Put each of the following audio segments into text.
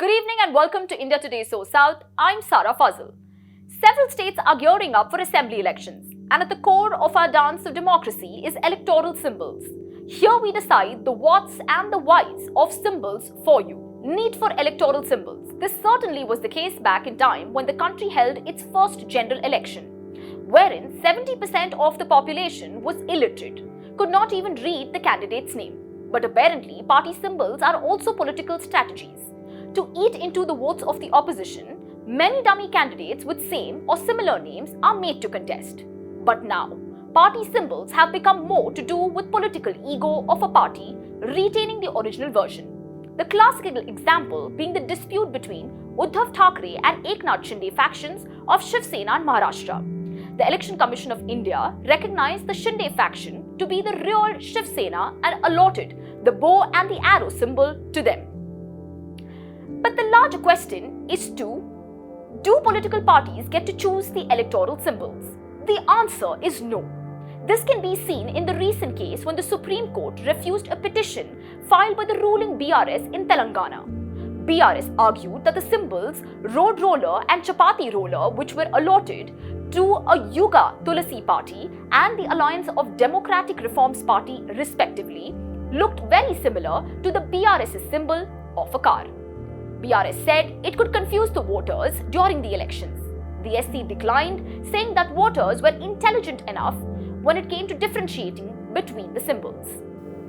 Good evening and welcome to India Today SoSouth. I'm Sara Fazal. Several states are gearing up for assembly elections, and at the core of our dance of democracy is electoral symbols. Here we decide the whats and the whys of symbols for you. Need for electoral symbols. This certainly was the case back in time when the country held its first general election, wherein 70% of the population was illiterate, could not even read the candidate's name. But apparently, party symbols are also political strategies. To eat into the votes of the opposition, many dummy candidates with same or similar names are made to contest. But now, party symbols have become more to do with political ego of a party retaining the original version. The classical example being the dispute between Uddhav Thackeray and Eknath Shinde factions of Shiv Sena in Maharashtra. The Election Commission of India recognized the Shinde faction to be the real Shiv Sena and allotted the bow and the arrow symbol to them. But the larger question is do political parties get to choose the electoral symbols? The answer is no. This can be seen in the recent case when the Supreme Court refused a petition filed by the ruling BRS in Telangana. BRS argued that the symbols road roller and chapati roller, which were allotted to a Yuga Tulasi party and the Alliance of Democratic Reforms party respectively, looked very similar to the BRS's symbol of a car. BRS said it could confuse the voters during the elections. The SC declined, saying that voters were intelligent enough when it came to differentiating between the symbols.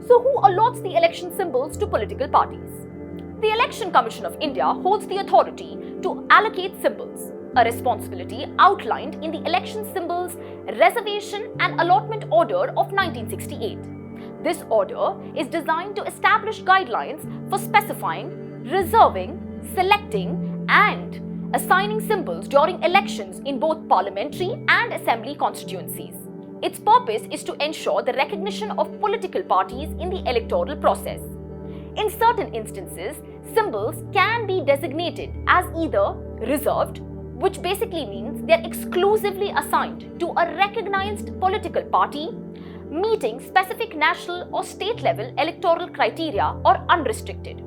So who allots the election symbols to political parties? The Election Commission of India holds the authority to allocate symbols, a responsibility outlined in the Election Symbols Reservation and Allotment Order of 1968. This order is designed to establish guidelines for specifying, reserving, selecting and assigning symbols during elections in both parliamentary and assembly constituencies. Its purpose is to ensure the recognition of political parties in the electoral process. In certain instances, symbols can be designated as either reserved, which basically means they are exclusively assigned to a recognized political party, meeting specific national or state level electoral criteria, or unrestricted.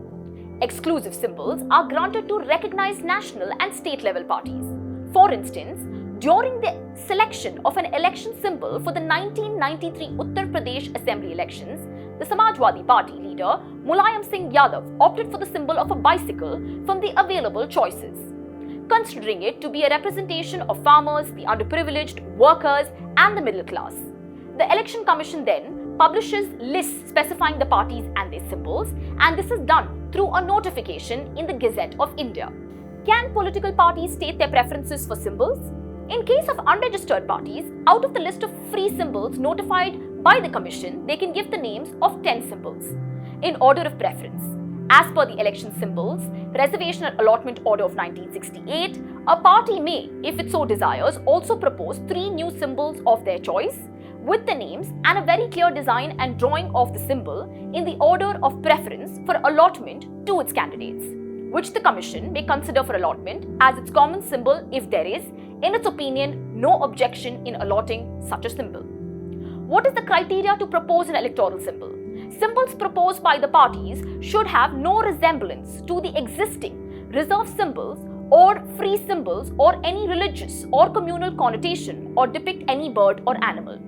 Exclusive symbols are granted to recognized national and state level parties. For instance, during the selection of an election symbol for the 1993 Uttar Pradesh Assembly elections, the Samajwadi Party leader Mulayam Singh Yadav opted for the symbol of a bicycle from the available choices, considering it to be a representation of farmers, the underprivileged, workers, and the middle class. The Election Commission then publishes lists specifying the parties and their symbols, and this is done through a notification in the Gazette of India. Can political parties state their preferences for symbols? In case of unregistered parties, out of the list of free symbols notified by the Commission, they can give the names of 10 symbols in order of preference. As per the Election Symbols Reservation and Allotment Order of 1968, a party may, if it so desires, also propose 3 new symbols of their choice with the names and a very clear design and drawing of the symbol in the order of preference for allotment to its candidates, which the Commission may consider for allotment as its common symbol if there is, in its opinion, no objection in allotting such a symbol. What is the criteria to propose an electoral symbol? Symbols proposed by the parties should have no resemblance to the existing reserved symbols or free symbols or any religious or communal connotation or depict any bird or animal.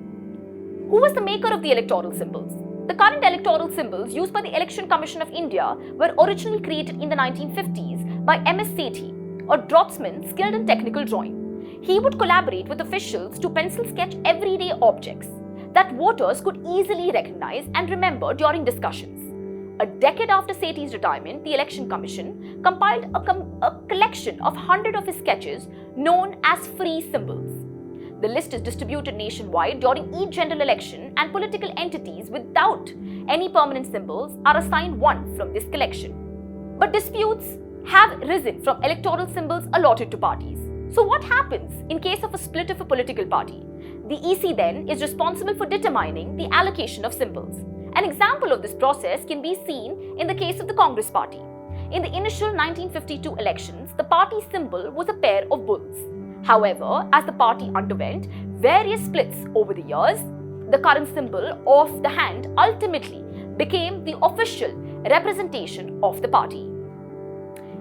Who was the maker of the electoral symbols? The current electoral symbols used by the Election Commission of India were originally created in the 1950s by M.S. Sethi, a draughtsman skilled in technical drawing. He would collaborate with officials to pencil sketch everyday objects that voters could easily recognize and remember during discussions. A decade after Sethi's retirement, the Election Commission compiled a collection of 100 of his sketches known as free symbols. The list is distributed nationwide during each general election, and political entities without any permanent symbols are assigned one from this collection. But disputes have risen from electoral symbols allotted to parties. So what happens in case of a split of a political party? The EC then is responsible for determining the allocation of symbols. An example of this process can be seen in the case of the Congress party. In the initial 1952 elections, the party's symbol was a pair of bulls. However, as the party underwent various splits over the years, the current symbol of the hand ultimately became the official representation of the party.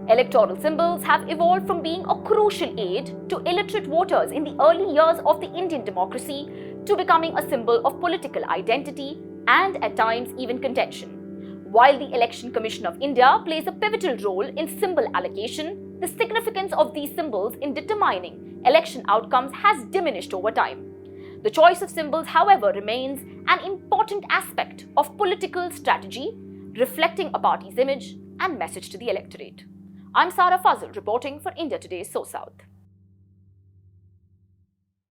Electoral symbols have evolved from being a crucial aid to illiterate voters in the early years of the Indian democracy to becoming a symbol of political identity and at times even contention. While the Election Commission of India plays a pivotal role in symbol allocation, the significance of these symbols in determining election outcomes has diminished over time. The choice of symbols, however, remains an important aspect of political strategy, reflecting a party's image and message to the electorate. I'm Sarah Fazal reporting for India Today's SoSouth.